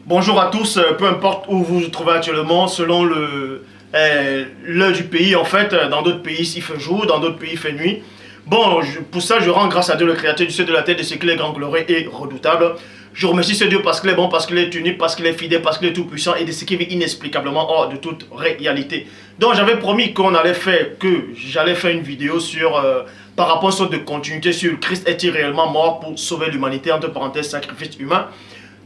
Bonjour à tous, peu importe où vous vous trouvez actuellement, selon l'heure du pays, en fait, dans d'autres pays il fait jour, dans d'autres pays il fait nuit. Bon, pour ça je rends grâce à Dieu le créateur du ciel et de la terre, de ce qu'il est grand, glorieux et redoutable. Je remercie ce Dieu parce qu'il est bon, parce qu'il est unique, parce qu'il est fidèle, parce qu'il est tout puissant et de ce qui vit inexplicablement hors de toute réalité. Donc j'avais promis que j'allais faire une vidéo sur par rapport à une sorte de continuité sur Christ est-il réellement mort pour sauver l'humanité, entre parenthèses sacrifice humain.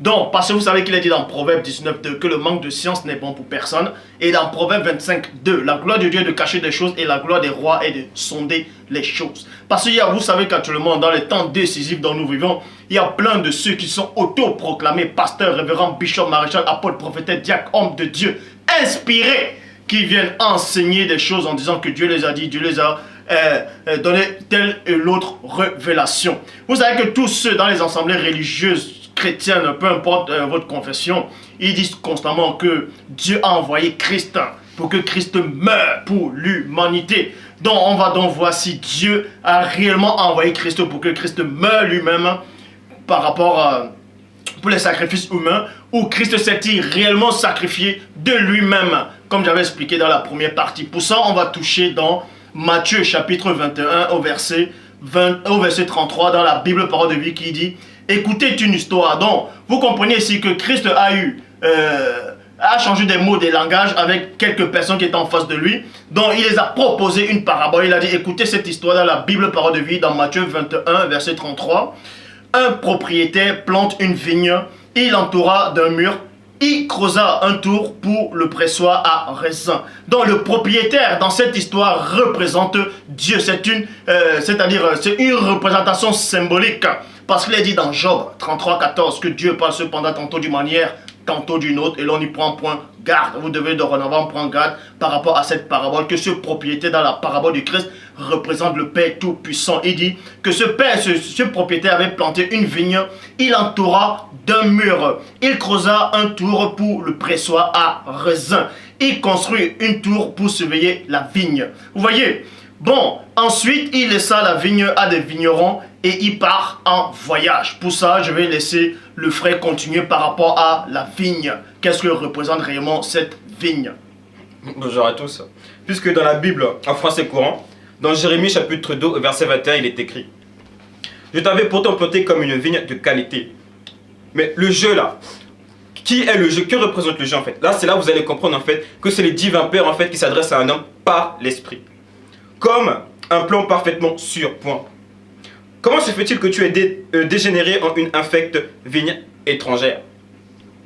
Donc, parce que vous savez qu'il est dit dans Proverbe 19.2 que le manque de science n'est bon pour personne. Et dans Proverbe 25.2, la gloire de Dieu est de cacher des choses et la gloire des rois est de sonder les choses. Parce que vous savez qu'actuellement, dans les temps décisifs dont nous vivons, il y a plein de ceux qui sont autoproclamés pasteurs, révérends, bishops, maréchal, apôtres, prophètes, diacres, hommes de Dieu, inspirés, qui viennent enseigner des choses en disant que Dieu les a dit, Dieu les a donné telle et l'autre révélation. Vous savez que tous ceux dans les assemblées religieuses chrétiennes, peu importe votre confession, ils disent constamment que Dieu a envoyé Christ pour que Christ meure pour l'humanité. Donc on va donc voir si Dieu a réellement envoyé Christ pour que Christ meure lui-même par rapport pour les sacrifices humains, ou Christ s'est-il réellement sacrifié de lui-même, comme j'avais expliqué dans la première partie. Pour ça, on va toucher dans Matthieu chapitre 21 au verset 33 dans la Bible Parole de vie qui dit: écoutez une histoire. Donc, vous comprenez ici que Christ a changé des mots, des langages avec quelques personnes qui étaient en face de lui. Donc, il les a proposé une parabole. Il a dit: écoutez cette histoire dans la Bible Parole de vie, dans Matthieu 21, verset 33. Un propriétaire plante une vigne, il l'entoura d'un mur, il creusa un tour pour le pressoir à raisin. Donc le propriétaire dans cette histoire représente Dieu. C'est une représentation symbolique. Parce qu'il est dit dans Job 33,14 que Dieu parle cependant tantôt d'une manière, tantôt d'une autre, et l'on y prend point garde. Vous devez dorénavant prendre garde par rapport à cette parabole, que ce propriétaire dans la parabole du Christ représente le Père Tout-Puissant. Il dit que ce propriétaire avait planté une vigne, il entoura d'un mur, il creusa un tour pour le pressoir à raisin, il construit une tour pour surveiller la vigne. Vous voyez? Bon, ensuite il laissa la vigne à des vignerons et il part en voyage. Pour ça, je vais laisser le frère continuer par rapport à la vigne. Qu'est-ce que représente réellement cette vigne? Bonjour à tous. Puisque dans la Bible, en français courant, dans Jérémie chapitre 2, verset 21, il est écrit: je t'avais pourtant planté comme une vigne de qualité. Mais le jeu là, qui est le jeu? Que représente le jeu en fait? Là, c'est là où vous allez comprendre en fait que c'est les divins pères en fait qui s'adressent à un homme par l'esprit. Comme un plan parfaitement sur point. Comment se fait-il que tu aies dégénéré en une infecte vigne étrangère?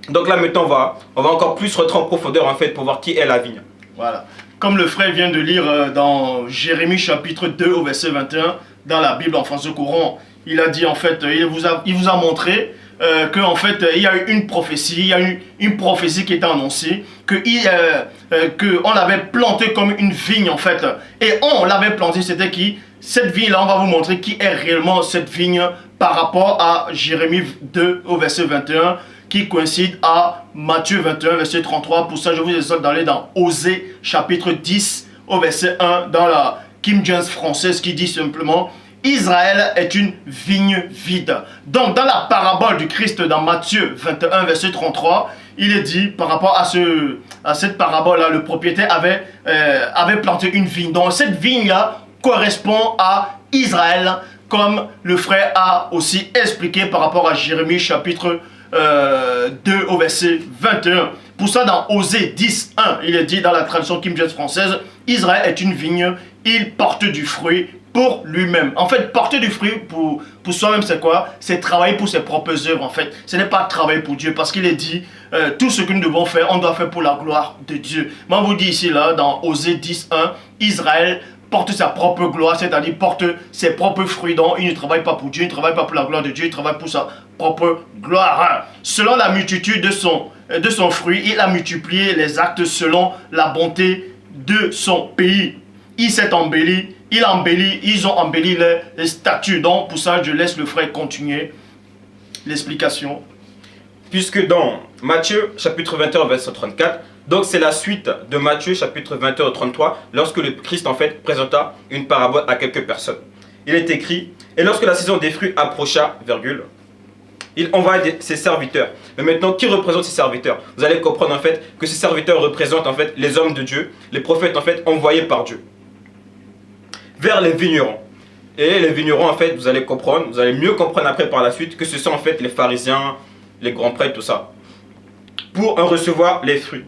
Donc là maintenant on va encore plus rentrer en profondeur en fait pour voir qui est la vigne. Voilà. Comme le frère vient de lire dans Jérémie chapitre 2 au verset 21, dans la Bible en français courant, il a dit en fait, il vous a montré qu'en fait il y a eu une prophétie, il y a eu une prophétie qui était annoncée, que on l'avait planté comme une vigne en fait. Et on l'avait planté, c'était qui? Cette vigne là, on va vous montrer qui est réellement cette vigne par rapport à Jérémie 2 au verset 21, qui coïncide à Matthieu 21 verset 33. Pour ça je vous exhorte d'aller dans Osée chapitre 10 au verset 1 dans la King James française, qui dit simplement: Israël est une vigne vide. Donc dans la parabole du Christ dans Matthieu 21 verset 33, il est dit par rapport à cette parabole là, le propriétaire avait planté une vigne. Donc cette vigne là correspond à Israël, comme le frère a aussi expliqué par rapport à Jérémie chapitre 2 au verset 21. Pour ça dans Osée 10, 1, il est dit dans la traduction King James française: Israël est une vigne, il porte du fruit pour lui-même. En fait, porter du fruit pour soi-même, c'est quoi? C'est travailler pour ses propres œuvres, en fait. Ce n'est pas travailler pour Dieu, parce qu'il est dit, tout ce que nous devons faire, on doit faire pour la gloire de Dieu. Moi, on vous dit ici, là, dans Osée 10, 1, Israël porte sa propre gloire, c'est-à-dire porte ses propres fruits, donc il ne travaille pas pour Dieu, il ne travaille pas pour la gloire de Dieu, il travaille pour sa propre gloire. Selon la multitude de son fruit, il a multiplié les actes selon la bonté de son pays. Il s'est embelli, ils ont embelli les statuts. Donc pour ça, je laisse le frère continuer l'explication. Puisque dans Matthieu chapitre 21 verset 34, donc c'est la suite de Matthieu chapitre 21 33, lorsque le Christ en fait présenta une parabole à quelques personnes. Il est écrit: et lorsque la saison des fruits approcha, virgule, il envoie ses serviteurs. Mais maintenant, qui représente ces serviteurs? Vous allez comprendre en fait que ces serviteurs représentent en fait les hommes de Dieu, les prophètes en fait envoyés par Dieu. Vers les vignerons. Et les vignerons en fait, vous allez comprendre, vous allez mieux comprendre après par la suite que ce sont en fait les pharisiens, les grands prêtres, tout ça. Pour en recevoir les fruits.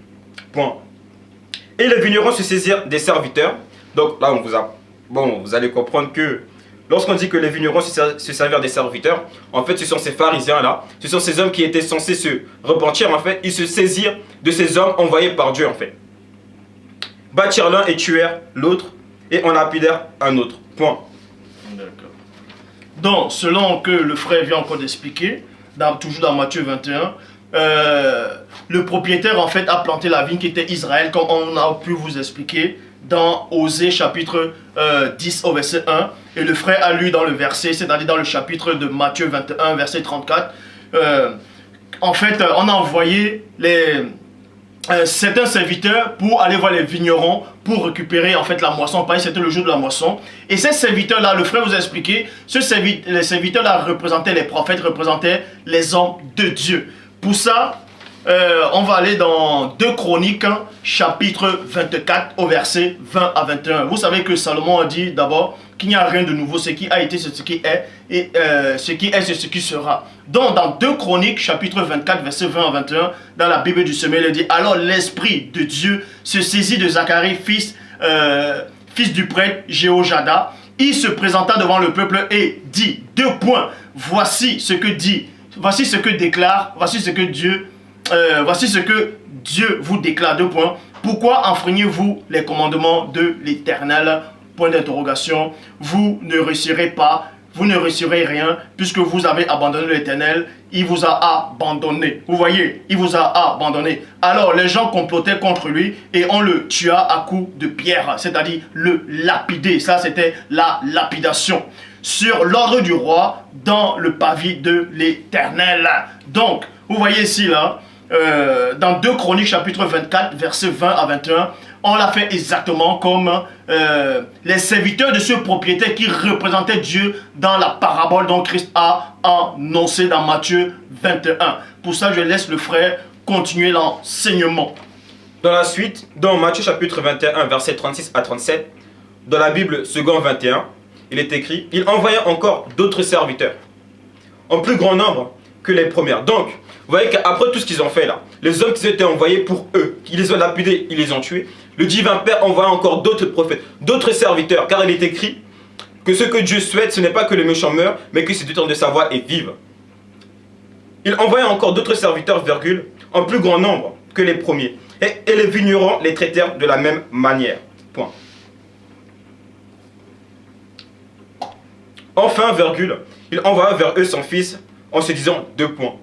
Point. Et les vignerons se saisirent des serviteurs. Donc là, vous allez comprendre que lorsqu'on dit que les vignerons se servirent des serviteurs, en fait, ce sont ces pharisiens-là, ce sont ces hommes qui étaient censés se repentir, en fait, ils se saisirent de ces hommes envoyés par Dieu, en fait. Bâtirent l'un et tuèrent l'autre, et en lapidèrent un autre. Point. D'accord. Donc, selon que le frère vient encore d'expliquer, toujours dans Matthieu 21, le propriétaire, en fait, a planté la vigne qui était Israël, comme on a pu vous expliquer dans Osée chapitre 10 au verset 1, et le frère a lu dans le verset, c'est-à-dire dans le chapitre de Matthieu 21 verset 34. En fait, on a envoyé certains serviteurs pour aller voir les vignerons pour récupérer en fait la moisson. Pareil, c'était le jour de la moisson. Et ces serviteurs-là, le frère vous a expliqué, les serviteurs-là représentaient les prophètes, représentaient les hommes de Dieu. Pour ça, on va aller dans 2 Chroniques, chapitre 24, au verset 20 à 21. Vous savez que Salomon a dit d'abord qu'il n'y a rien de nouveau, ce qui a été, c'est ce qui est, et ce qui est, c'est ce qui sera. Donc, dans 2 Chroniques, chapitre 24, verset 20 à 21, dans la Bible du Semeur, il dit « Alors l'Esprit de Dieu se saisit de Zacharie, fils du prêtre Jéhojada. Il se présenta devant le peuple et dit, 2 points, voici ce que dit, voici ce que déclare, voici ce que Dieu vous déclare, 2 points. Pourquoi enfreignez-vous les commandements de l'Éternel? Point d'interrogation. Vous ne réussirez pas, vous ne réussirez rien, puisque vous avez abandonné l'Éternel. Il vous a abandonné. Vous voyez, il vous a abandonné. Alors les gens complotaient contre lui et on le tua à coups de pierre, c'est-à-dire le lapider. Ça, c'était la lapidation. Sur l'ordre du roi, dans le pavis de l'Éternel. Donc, vous voyez ici, là, dans 2 Chroniques, chapitre 24, versets 20 à 21, on l'a fait exactement comme les serviteurs de ce propriétaire qui représentait Dieu dans la parabole dont Christ a annoncé dans Matthieu 21. Pour ça, je laisse le frère continuer l'enseignement. Dans la suite, dans Matthieu chapitre 21, versets 36 à 37, dans la Bible second 21, il est écrit, il envoya encore d'autres serviteurs, en plus grand nombre que les premières. Donc, vous voyez qu'après tout ce qu'ils ont fait là, les hommes qui étaient envoyés pour eux, ils les ont lapidés, ils les ont tués, le divin Père envoie encore d'autres prophètes, d'autres serviteurs, car il est écrit que ce que Dieu souhaite, ce n'est pas que les méchants meurent, mais que c'est de sa voix et vivent. Il envoya encore d'autres serviteurs, virgule, en plus grand nombre que les premiers, et les vignerons les traitèrent de la même manière. Point. Enfin, virgule, il envoya vers eux son fils en se disant 2 points.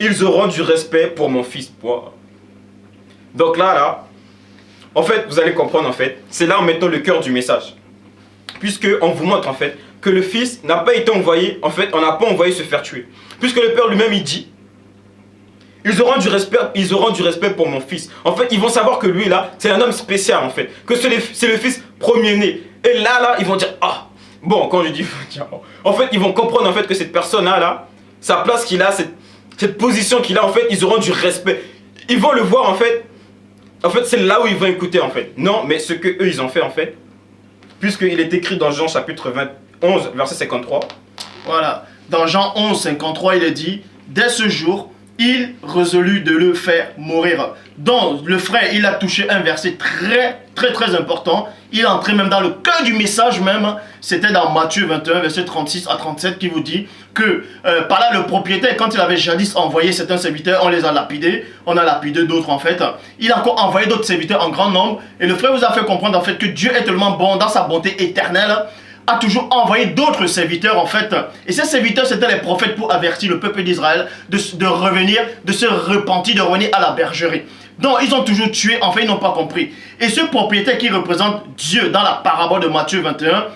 Ils auront du respect pour mon fils. Donc là, en fait, vous allez comprendre en fait, c'est là maintenant le cœur du message. Puisque on vous montre en fait que le fils n'a pas été envoyé, en fait, on n'a pas envoyé se faire tuer. Puisque le père lui-même il dit, ils auront du respect pour mon fils. En fait, ils vont savoir que lui là, c'est un homme spécial en fait, que c'est le fils premier-né. Et là, ils vont dire, ah, bon, quand je dis, en fait, ils vont comprendre en fait que cette personne-là, sa place qu'il a, cette position qu'il a, en fait, ils auront du respect. Ils vont le voir, en fait, c'est là où ils vont écouter, en fait. Non, mais ce que eux ils ont fait, en fait, puisqu'il est écrit dans Jean chapitre 11, verset 53. Voilà, dans Jean 11, 53, il est dit, dès ce jour, il résolut de le faire mourir. Donc, le frère, il a touché un verset très important. Il est entré même dans le cœur du message même. C'était dans Matthieu 21, verset 36 à 37, qui vous dit que par là, le propriétaire, quand il avait jadis envoyé certains serviteurs, on les a lapidés. On a lapidé d'autres en fait. Il a encore envoyé d'autres serviteurs en grand nombre. Et le frère vous a fait comprendre en fait que Dieu est tellement bon dans sa bonté éternelle, a toujours envoyé d'autres serviteurs en fait. Et ces serviteurs, c'était les prophètes pour avertir le peuple d'Israël de revenir, de se repentir, de revenir à la bergerie. Donc, ils ont toujours tué, en fait, ils n'ont pas compris. Et ce propriétaire qui représente Dieu dans la parabole de Matthieu 21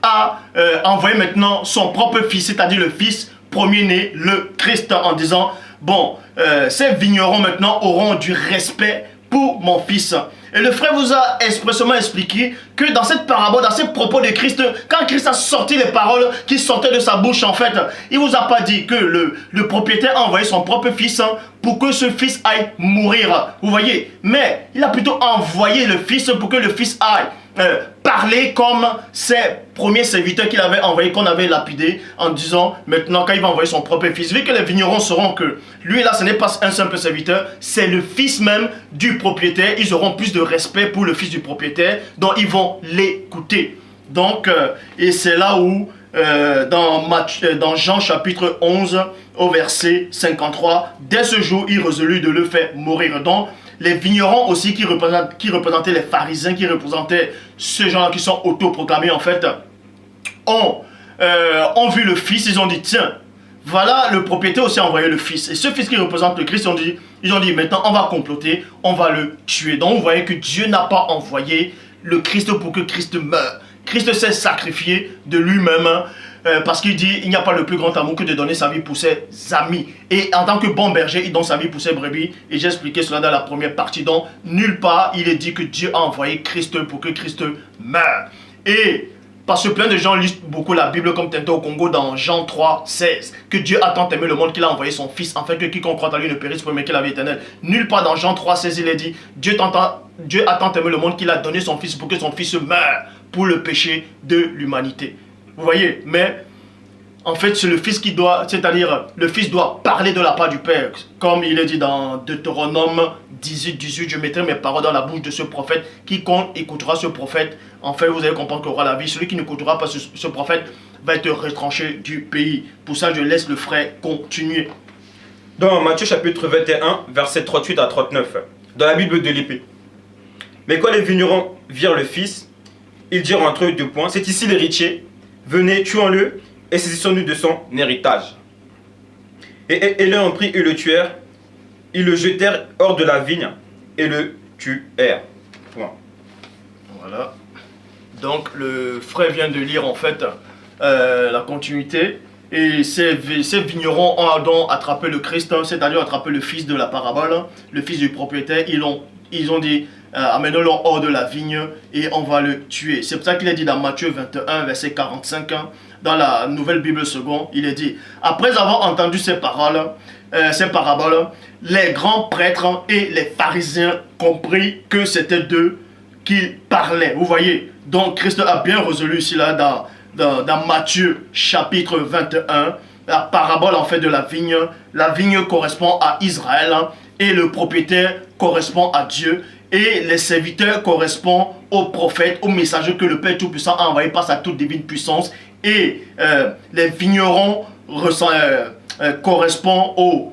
a envoyé maintenant son propre fils, c'est-à-dire le fils premier-né, le Christ, en disant, bon, ces vignerons maintenant auront du respect pour mon fils. Et le frère vous a expressément expliqué que dans cette parabole, dans ces propos de Christ, quand Christ a sorti les paroles qui sortaient de sa bouche, en fait, il vous a pas dit que le propriétaire a envoyé son propre fils pour que ce fils aille mourir. Vous voyez? Mais il a plutôt envoyé le fils pour que le fils aille parler comme ses premiers serviteurs qu'il avait envoyés, qu'on avait lapidés, en disant maintenant quand il va envoyer son propre fils, vu que les vignerons sauront que lui là ce n'est pas un simple serviteur, c'est le fils même du propriétaire, ils auront plus de respect pour le fils du propriétaire, donc ils vont l'écouter. Donc et c'est là où dans Jean chapitre 11 au verset 53, dès ce jour il résolut de le faire mourir. Donc les vignerons aussi qui représentaient les pharisiens, qui représentaient ces gens-là qui sont autoproclamés en fait, ont vu le fils, ils ont dit tiens, voilà le propriétaire aussi a envoyé le fils. Et ce fils qui représente le Christ, ils ont dit maintenant on va comploter, on va le tuer. Donc vous voyez que Dieu n'a pas envoyé le Christ pour que Christ meure. Christ s'est sacrifié de lui-même parce qu'il dit il n'y a pas le plus grand amour que de donner sa vie pour ses amis. Et en tant que bon berger, il donne sa vie pour ses brebis. Et j'ai expliqué cela dans la première partie. Donc, nulle part, il est dit que Dieu a envoyé Christ pour que Christ meure. Et parce que plein de gens lisent beaucoup la Bible comme Tintin au Congo dans Jean 3, 16. Que Dieu a tant aimé le monde qu'il a envoyé son fils, afin que quiconque croit en lui ne périsse pas mais qu'il a la vie éternelle. Nulle part dans Jean 3, 16, il est dit Dieu a tant aimé le monde qu'il a donné son fils pour que son fils meure pour le péché de l'humanité. Vous voyez, mais en fait c'est le fils qui doit, c'est-à-dire le fils doit parler de la part du Père. Comme il est dit dans Deutéronome 18, je mettrai mes paroles dans la bouche de ce prophète. Quiconque écoutera ce prophète, en fait vous allez comprendre qu'il aura la vie. Celui qui n'écoutera pas ce prophète va être retranché du pays. Pour ça je laisse le frère continuer. Dans Matthieu chapitre 21, versets 38 à 39, dans la Bible de l'épée. Mais quand les vignerons virent le fils, ils dirent entre eux deux points, c'est ici l'héritier, venez, tuons-le, et saisissons-nous de son héritage. Et l'un en prit et le tuèrent, ils le jetèrent hors de la vigne, et le tuèrent. Point. Voilà. Donc le frère vient de lire en fait la continuité, et ces vignerons ont donc attrapé le Christ, c'est-à-dire attrapé le fils de la parabole, le fils du propriétaire, ils ont dit amenons-le hors de la vigne et on va le tuer. C'est pour ça qu'il est dit dans Matthieu 21, verset 45, dans la Nouvelle Bible seconde, il est dit après avoir entendu ces paraboles, les grands prêtres et les pharisiens compris que c'était d'eux qu'ils parlaient. Vous voyez, donc Christ a bien résolu ici là dans Matthieu chapitre 21, la parabole en fait de la vigne. La vigne correspond à Israël et le propriétaire correspond à Dieu. Et les serviteurs correspondent aux prophètes, aux messagers que le Père Tout-Puissant a envoyés par sa toute divine puissance. Et les vignerons correspondent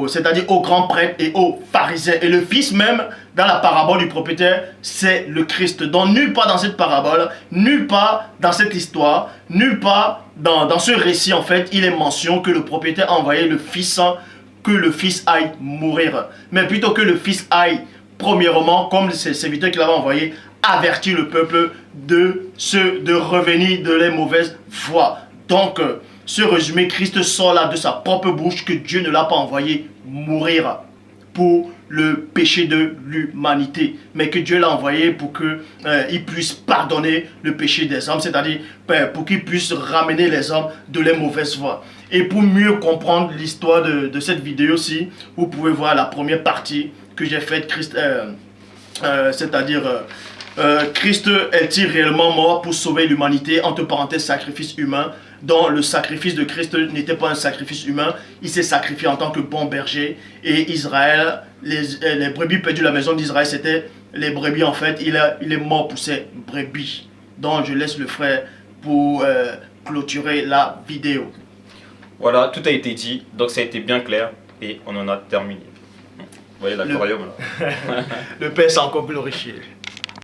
c'est-à-dire aux grands prêtres et aux pharisiens. Et le fils même, dans la parabole du propriétaire, c'est le Christ. Donc nulle part dans cette parabole, nulle part dans cette histoire, nulle part dans ce récit en fait, il est mention que le propriétaire a envoyé le fils, que le fils aille mourir. Mais plutôt que le fils aille, premièrement, comme ces serviteurs qu'il avait envoyés, avertir le peuple de revenir de les mauvaises voies. Donc, ce résumé, Christ sort là de sa propre bouche que Dieu ne l'a pas envoyé mourir pour le péché de l'humanité, mais que Dieu l'a envoyé pour qu'il puisse pardonner le péché des hommes, c'est-à-dire pour qu'il puisse ramener les hommes de les mauvaises voies. Et pour mieux comprendre l'histoire de cette vidéo-ci, vous pouvez voir la première partie que j'ai faite, c'est-à-dire Christ est-il réellement mort pour sauver l'humanité, entre parenthèses sacrifice humain, dont le sacrifice de Christ n'était pas un sacrifice humain, il s'est sacrifié en tant que bon berger. Et Israël, les brebis perdues de la maison d'Israël, c'était les brebis en fait, il est mort pour ces brebis. Donc je laisse le frère pour clôturer la vidéo. Voilà, tout a été dit, donc ça a été bien clair et on en a terminé. Vous voyez l'aquarium là. Le Père s'est encore glorifié.